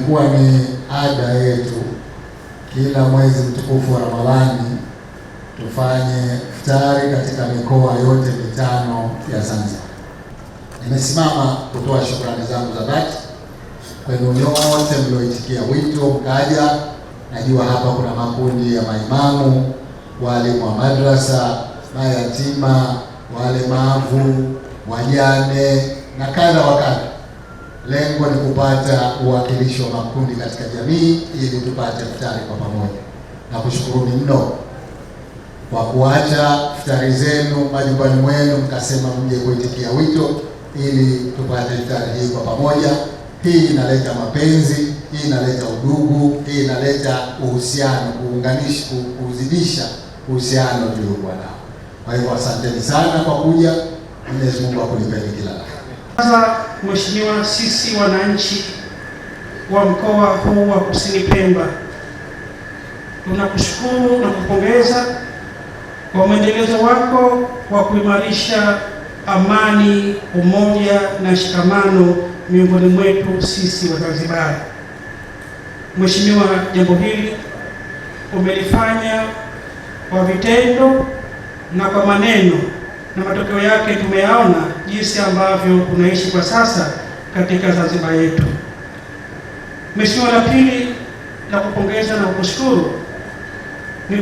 Imekuwa ni ada yetu kila mwezi mtukufu wa Ramadhani tufanye iftari katika mikoa yote mitano ya Zanzibar. Nimesimama kutoa shukrani zangu za dhati kwenu nyote mlioitikia wito mkaja. Najua hapa kuna makundi ya maimamu, walimu wa madrasa, mayatima, walemavu, wajane na kadha wa kadha. Lengo ni kupata uwakilishi wa makundi katika jamii ili tupate iftari kwa pamoja. Na kushukuruni mno kwa kuacha iftari zenu majumbani mwenu mkasema mje kuitikia wito ili tupate iftari hii kwa pamoja. Hii inaleta mapenzi, hii inaleta udugu, hii inaleta uhusiano, kuunganisha, kuzidisha uhusiano tuliokuwa nao. Kwa hivyo asanteni sana kwa kuja. Mwenyezi Mungu akulipeni kila la heri. Sasa Mheshimiwa, sisi wananchi wa mkoa huu wa Kusini Pemba tunakushukuru na kupongeza kwa mwendelezo wako wa kuimarisha amani, umoja na shikamano miongoni mwetu sisi Wazanzibari. Mheshimiwa, jambo hili umelifanya kwa vitendo na kwa maneno, na matokeo yake tumeyaona jinsi ambavyo unaishi kwa sasa katika Zanzibar yetu. Mheshimiwa, la pili la kupongeza na kukushukuru ni